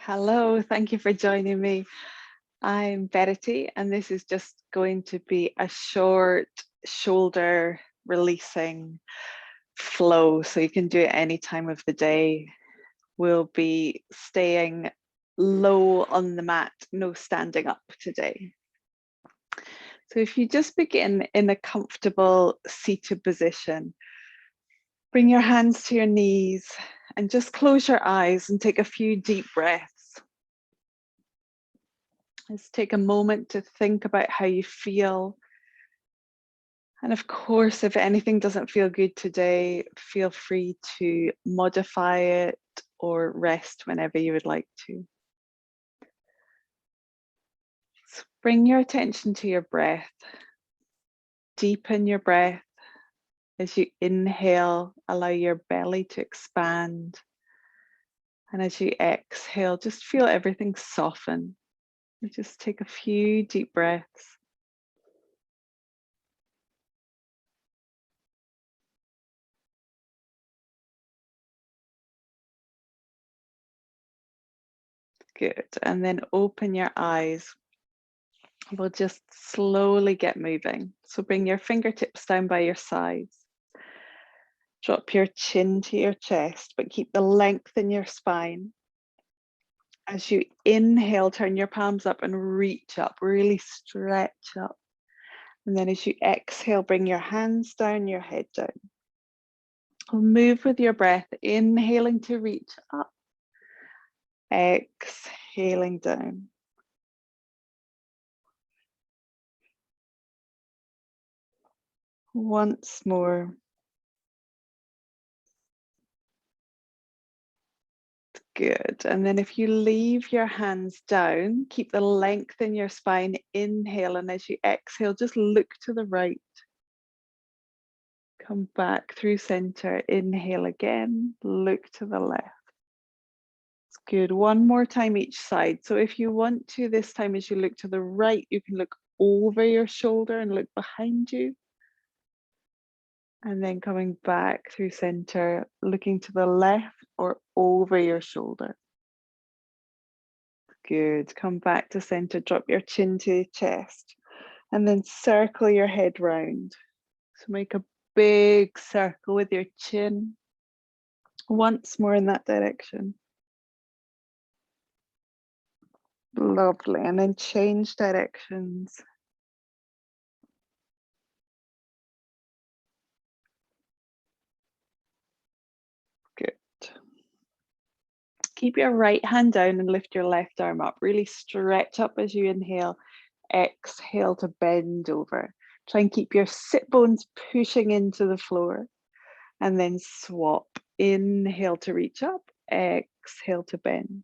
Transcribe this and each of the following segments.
Hello, thank you for joining me. I'm Verity, and this is just going to be a short shoulder releasing flow. So you can do it any time of the day. We'll be staying low on the mat, no standing up today. So if you just begin in a comfortable seated position, bring your hands to your knees and just close your eyes and take a few deep breaths. Let's take a moment to think about how you feel. And of course, if anything doesn't feel good today, feel free to modify it or rest whenever you would like to. So bring your attention to your breath. Deepen your breath. As you inhale, allow your belly to expand. And as you exhale, just feel everything soften. Just take a few deep breaths. Good. And then open your eyes. We'll just slowly get moving. So bring your fingertips down by your sides. Drop your chin to your chest, but keep the length in your spine. As you inhale, turn your palms up and reach up, really stretch up. And then as you exhale, bring your hands down, your head down. Move with your breath, inhaling to reach up, exhaling down. Once more. Good. And then if you leave your hands down, keep the length in your spine, inhale, and as you exhale, just look to the right. Come back through center, inhale again, look to the left. It's good. One more time each side. So if you want to, this time as you look to the right, you can look over your shoulder and look behind you. And then coming back through center, looking to the left or over your shoulder. Good. Come back to center, drop your chin to your chest, and then circle your head round. So make a big circle with your chin. Once more in that direction. Lovely. And then change directions. Good. Keep your right hand down and lift your left arm up. Really stretch up as you inhale. Exhale to bend over. Try and keep your sit bones pushing into the floor. And then swap. Inhale to reach up. Exhale to bend.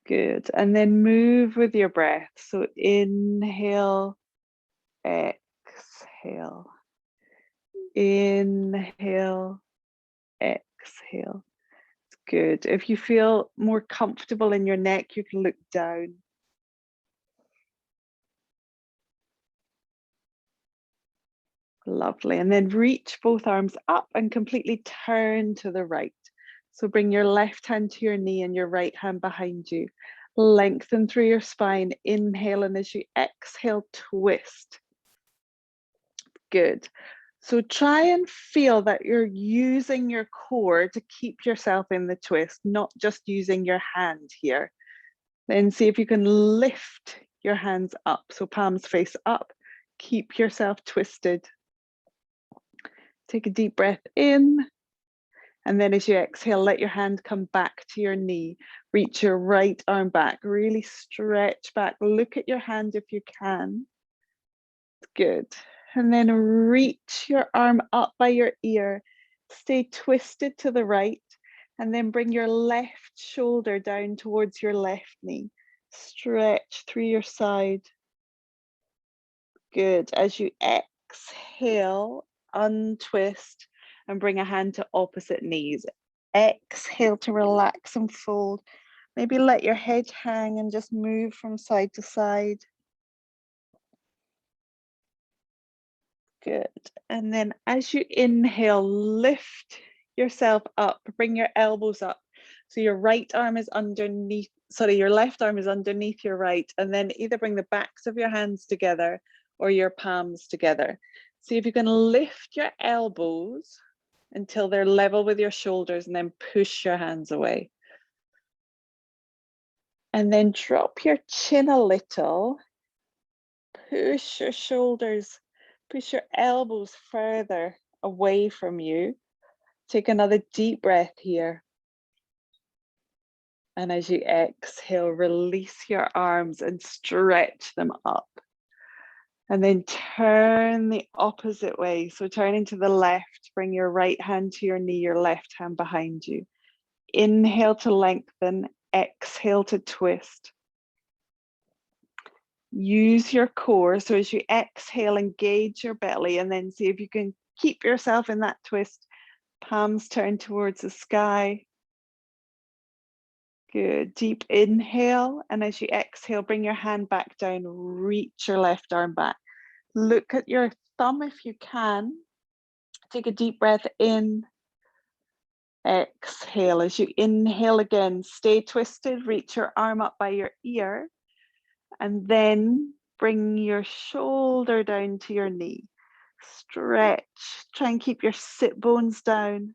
Good. And then move with your breath. So inhale, exhale. Inhale, exhale. Good. If you feel more comfortable in your neck, you can look down. Lovely. And then reach both arms up and completely turn to the right. So bring your left hand to your knee and your right hand behind you. Lengthen through your spine. Inhale, and as you exhale, twist. Good. So try and feel that you're using your core to keep yourself in the twist, not just using your hand here. Then see if you can lift your hands up. So palms face up. Keep yourself twisted. Take a deep breath in. And then as you exhale, let your hand come back to your knee. Reach your right arm back. Really stretch back. Look at your hand if you can. Good. And then reach your arm up by your ear. Stay twisted to the right. And then bring your left shoulder down towards your left knee. Stretch through your side. Good. As you exhale, untwist and bring a hand to opposite knees. Exhale to relax and fold. Maybe let your head hang and just move from side to side. Good. And then as you inhale, lift yourself up, bring your elbows up. So your right arm is underneath, sorry, your left arm is underneath your right, and then either bring the backs of your hands together or your palms together. See if you can lift your elbows until they're level with your shoulders, and then push your hands away. And then drop your chin a little, push your shoulders, push your elbows further away from you. Take another deep breath here. And as you exhale, release your arms and stretch them up. And then turn the opposite way. So turning to the left, bring your right hand to your knee, your left hand behind you. Inhale to lengthen, exhale to twist. Use your core. So as you exhale, engage your belly, and then see if you can keep yourself in that twist. Palms turn towards the sky. Good. Deep inhale. And as you exhale, bring your hand back down, reach your left arm back. Look at your thumb if you can. Take a deep breath in. Exhale. As you inhale again, stay twisted, reach your arm up by your ear, and then bring your shoulder down to your knee. Stretch. Try and keep your sit bones down.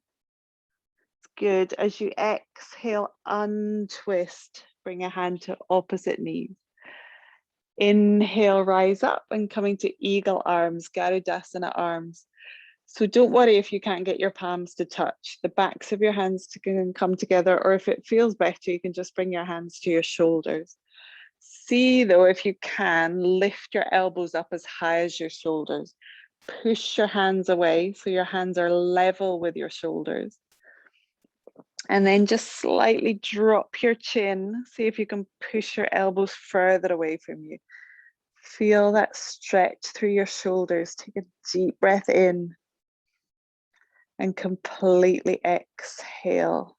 Good. As you exhale, untwist. Bring a hand to opposite knees. Inhale, rise up and coming to eagle arms, Garudasana arms. So don't worry if you can't get your palms to touch. The backs of your hands can come together, or if it feels better, you can just bring your hands to your shoulders. See though, if you can, lift your elbows up as high as your shoulders. Push your hands away so your hands are level with your shoulders. And then just slightly drop your chin. See if you can push your elbows further away from you. Feel that stretch through your shoulders. Take a deep breath in and completely exhale.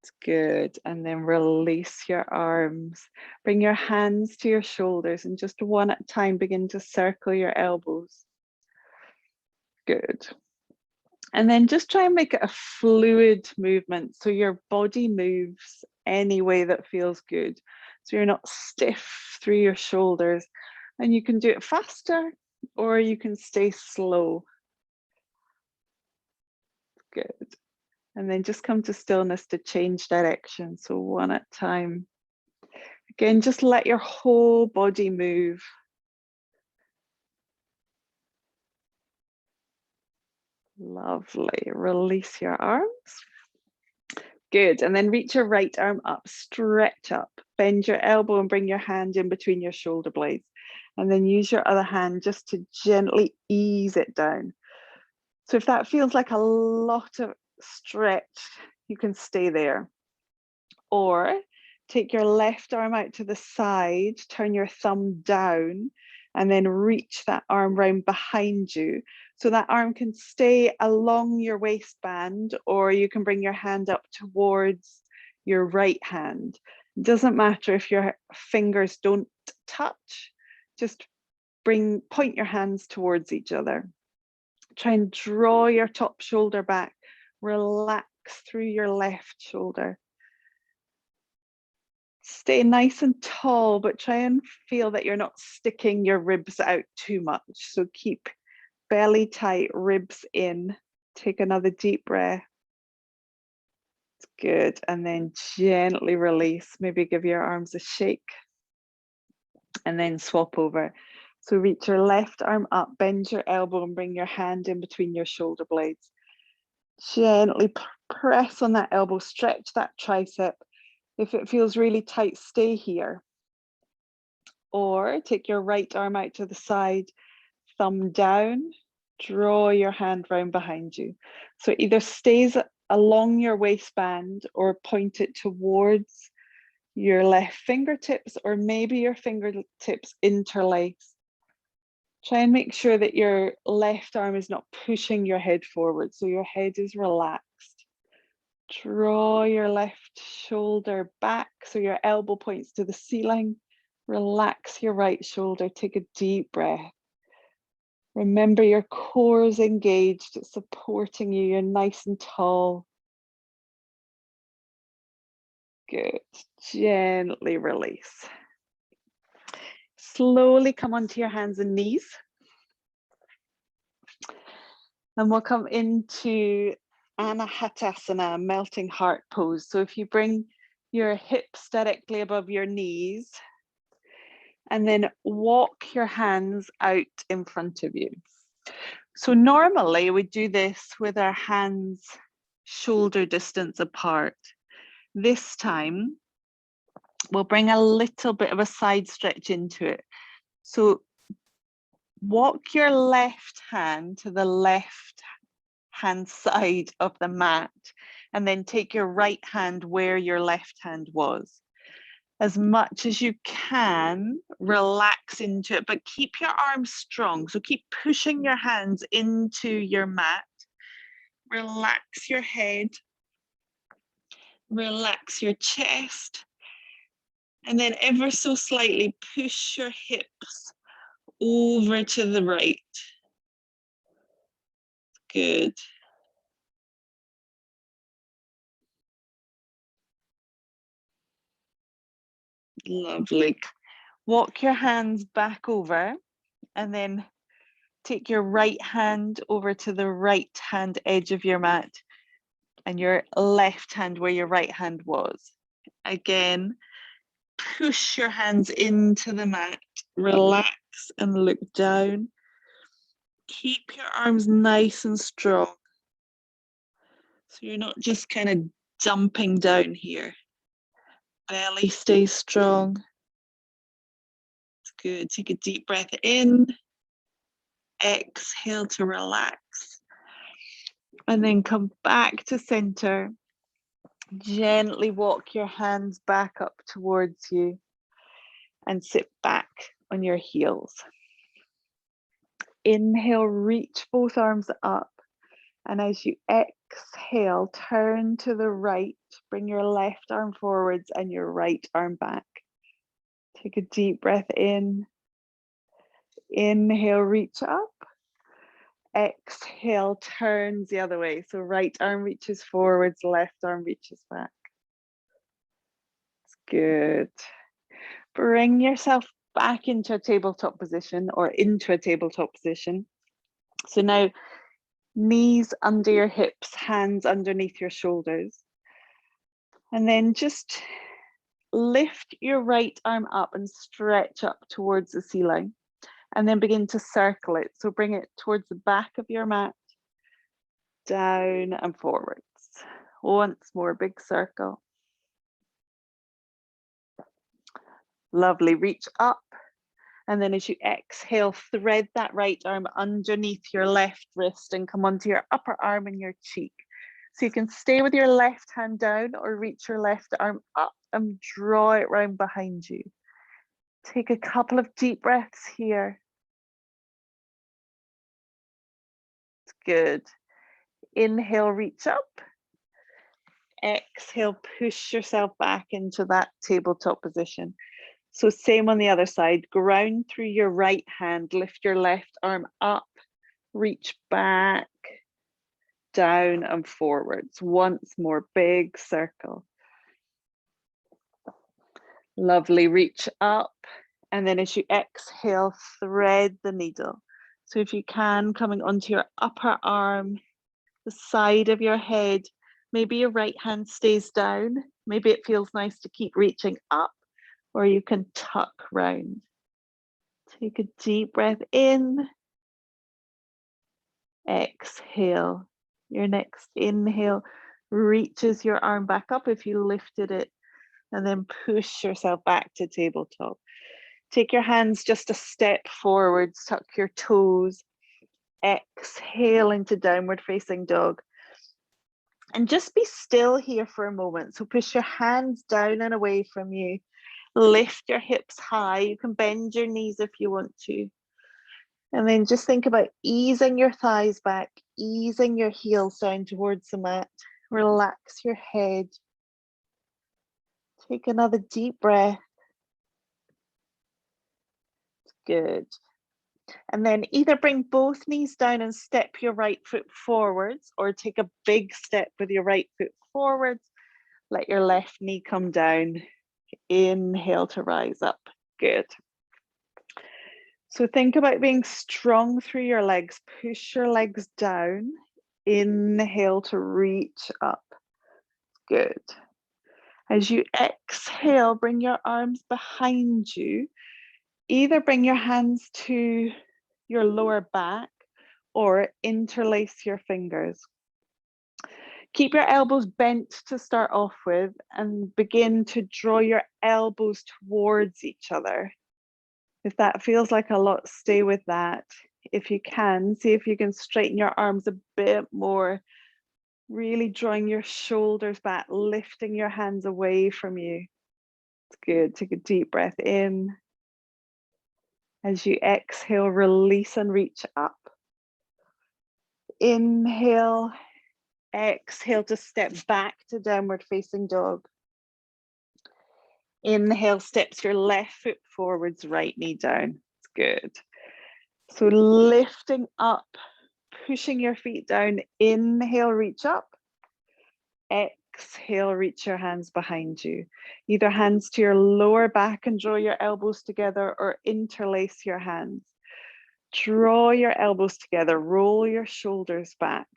It's good. And then release your arms. Bring your hands to your shoulders and just one at a time begin to circle your elbows. Good. And then just try and make it a fluid movement. So your body moves any way that feels good. So you're not stiff through your shoulders. And you can do it faster or you can stay slow. Good. And then just come to stillness to change direction. So one at a time. Again, just let your whole body move. Lovely. Release your arms. Good. And then reach your right arm up, stretch up, bend your elbow and bring your hand in between your shoulder blades. And then use your other hand just to gently ease it down. So if that feels like a lot of stretch, you can stay there. Or take your left arm out to the side, turn your thumb down, and then reach that arm round behind you. So that arm can stay along your waistband, or you can bring your hand up towards your right hand. It doesn't matter if your fingers don't touch, just point your hands towards each other. Try and draw your top shoulder back, relax through your left shoulder. Stay nice and tall, but try and feel that you're not sticking your ribs out too much. So keep belly tight, ribs in. Take another deep breath. It's good. And then gently release. Maybe give your arms a shake. And then swap over. So reach your left arm up, bend your elbow and bring your hand in between your shoulder blades. Gently press on that elbow, stretch that tricep. If it feels really tight, stay here. Or take your right arm out to the side, thumb down, draw your hand round behind you. So it either stays along your waistband or point it towards your left fingertips, or maybe your fingertips interlace. Try and make sure that your left arm is not pushing your head forward, so your head is relaxed. Draw your left shoulder back so your elbow points to the ceiling. Relax your right shoulder. Take a deep breath. Remember your core is engaged. It's supporting you. You're nice and tall. Good. Gently release. Slowly come onto your hands and knees. And we'll come into Anahatasana, melting heart pose. So if you bring your hips directly above your knees, and then walk your hands out in front of you. So normally we do this with our hands shoulder distance apart. This time, we'll bring a little bit of a side stretch into it. So walk your left hand to the left hand side of the mat, and then take your right hand where your left hand was. As much as you can, relax into it, but keep your arms strong. So keep pushing your hands into your mat. Relax your head. Relax your chest. And then ever so slightly push your hips over to the right. Good. Lovely. Walk your hands back over, and then take your right hand over to the right hand edge of your mat, and your left hand where your right hand was. Again, push your hands into the mat, relax and look down. Keep your arms nice and strong. So you're not just kind of jumping down here. Belly stays strong. It's good. Take a deep breath in. Exhale to relax. And then come back to center. Gently walk your hands back up towards you and sit back on your heels. Inhale, reach both arms up. And as you exhale, turn to the right. Bring your left arm forwards and your right arm back. Take a deep breath in. Inhale, reach up. Exhale, turns the other way. So right arm reaches forwards, left arm reaches back. It's good. Bring yourself back into a tabletop position or into a tabletop position. So now knees under your hips, hands underneath your shoulders. And then just lift your right arm up and stretch up towards the ceiling. And then begin to circle it. So bring it towards the back of your mat, down and forwards. Once more, big circle. Lovely, reach up. And then as you exhale, thread that right arm underneath your left wrist and come onto your upper arm and your cheek. So you can stay with your left hand down or reach your left arm up and draw it round behind you. Take a couple of deep breaths here. It's good. Inhale, reach up. Exhale, push yourself back into that tabletop position. So same on the other side, ground through your right hand, lift your left arm up, reach back, down and forwards. Once more, big circle. Lovely, reach up. And then as you exhale, thread the needle. So if you can, coming onto your upper arm, the side of your head, maybe your right hand stays down. Maybe it feels nice to keep reaching up, or you can tuck round. Take a deep breath in. Exhale. Your next inhale reaches your arm back up if you lifted it, and then push yourself back to tabletop. Take your hands just a step forwards, tuck your toes. Exhale into downward facing dog. And just be still here for a moment. So push your hands down and away from you. Lift your hips high. You can bend your knees if you want to. And then just think about easing your thighs back, easing your heels down towards the mat. Relax your head. Take another deep breath. Good. And then either bring both knees down and step your right foot forwards, or take a big step with your right foot forwards, Let your left knee come down. Inhale to rise up. Good. So think about being strong through your legs. Push your legs down. Inhale to reach up. Good. As you exhale, bring your arms behind you. Either bring your hands to your lower back or interlace your fingers. Keep your elbows bent to start off with and begin to draw your elbows towards each other. If that feels like a lot, stay with that. If you can, see if you can straighten your arms a bit more, really drawing your shoulders back, lifting your hands away from you. It's good. Take a deep breath in. As you exhale, release and reach up. Inhale, exhale to step back to downward facing dog. Inhale, steps your left foot forwards, right knee down. It's good. So lifting up, pushing your feet down. Inhale, reach up. Exhale, reach your hands behind you. Either hands to your lower back and draw your elbows together or interlace your hands. Draw your elbows together, roll your shoulders back.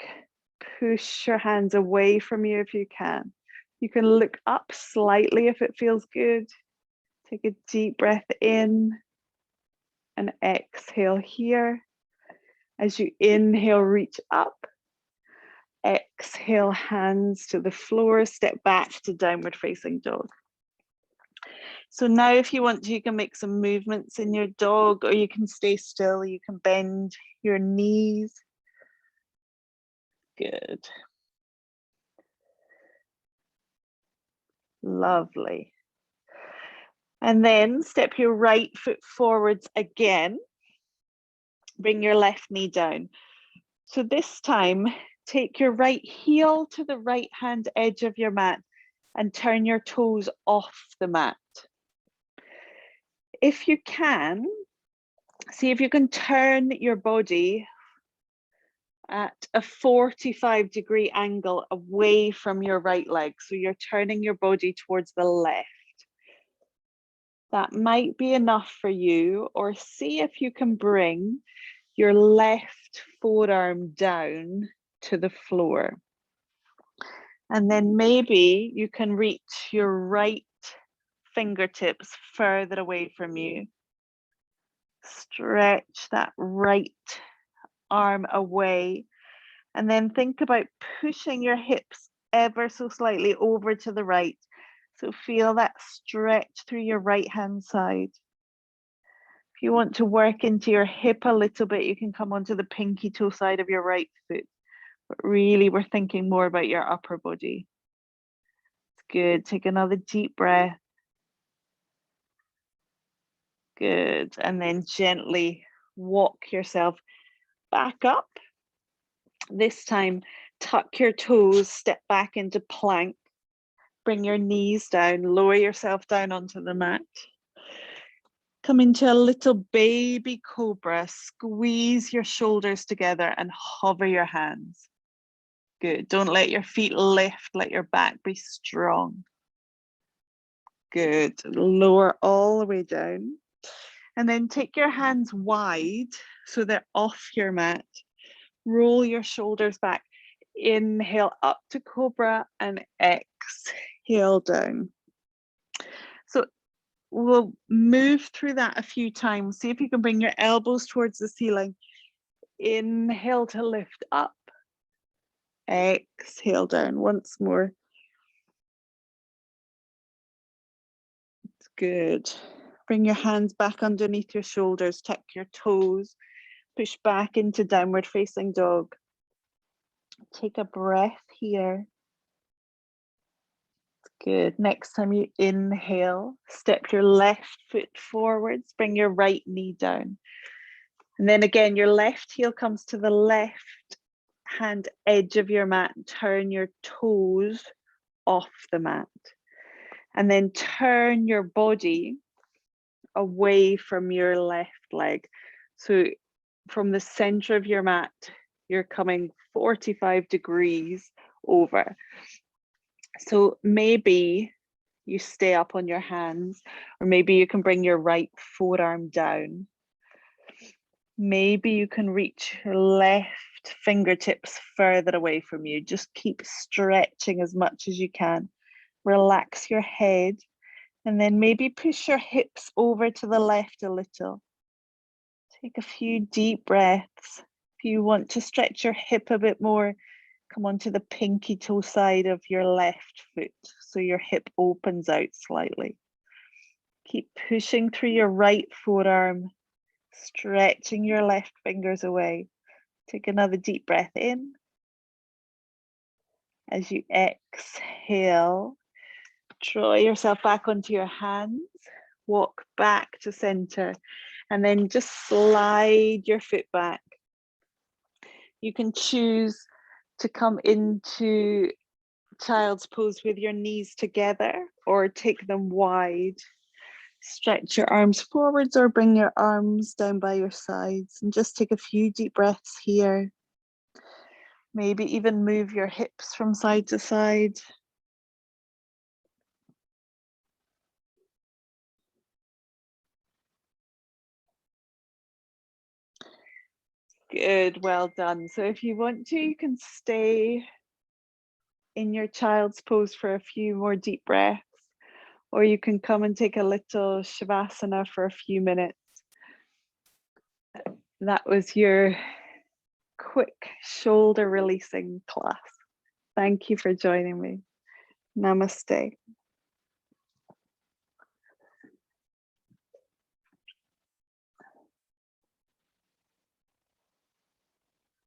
Push your hands away from you if you can. You can look up slightly if it feels good. Take a deep breath in and exhale here. As you inhale, reach up. Exhale, hands to the floor, step back to downward facing dog. So now if you want to, you can make some movements in your dog, or you can stay still. You can bend your knees. Good. Lovely. And then step your right foot forwards again. Bring your left knee down. So this time, take your right heel to the right hand edge of your mat and turn your toes off the mat. If you can, see if you can turn your body at a 45-degree angle away from your right leg. So you're turning your body towards the left. That might be enough for you, or see if you can bring your left forearm down to the floor. And then maybe you can reach your right fingertips further away from you. Stretch that right arm away. And then think about pushing your hips ever so slightly over to the right. So feel that stretch through your right hand side. If you want to work into your hip a little bit, you can come onto the pinky toe side of your right foot. But really, we're thinking more about your upper body. It's good. Take another deep breath. Good. And then gently walk yourself back up. This time, tuck your toes, step back into plank. Bring your knees down, lower yourself down onto the mat. Come into a little baby cobra. Squeeze your shoulders together and hover your hands. Good. Don't let your feet lift. Let your back be strong. Good. Lower all the way down. And then take your hands wide so they're off your mat. Roll your shoulders back. Inhale up to Cobra and exhale down. So we'll move through that a few times. See if you can bring your elbows towards the ceiling. Inhale to lift up. Exhale down once more. It's good. Bring your hands back underneath your shoulders. Tuck your toes. Push back into downward facing dog. Take a breath here. Good. Next time you inhale, step your left foot forwards, bring your right knee down. And then again, your left heel comes to the left hand edge of your mat. Turn your toes off the mat. And then turn your body away from your left leg. So from the center of your mat, you're coming 45 degrees over. So maybe you stay up on your hands, or maybe you can bring your right forearm down. Maybe you can reach your left fingertips further away from you. Just keep stretching as much as you can. Relax your head, and then maybe push your hips over to the left a little. Take a few deep breaths. If you want to stretch your hip a bit more, come onto the pinky toe side of your left foot so your hip opens out slightly. Keep pushing through your right forearm, stretching your left fingers away. Take another deep breath in. As you exhale, draw yourself back onto your hands, walk back to center, and then just slide your foot back. You can choose to come into child's pose with your knees together or take them wide. Stretch your arms forwards or bring your arms down by your sides and just take a few deep breaths here. Maybe even move your hips from side to side. Good, well done. So if you want to, you can stay in your child's pose for a few more deep breaths, or you can come and take a little shavasana for a few minutes. That was your quick shoulder releasing class. Thank you for joining me. Namaste.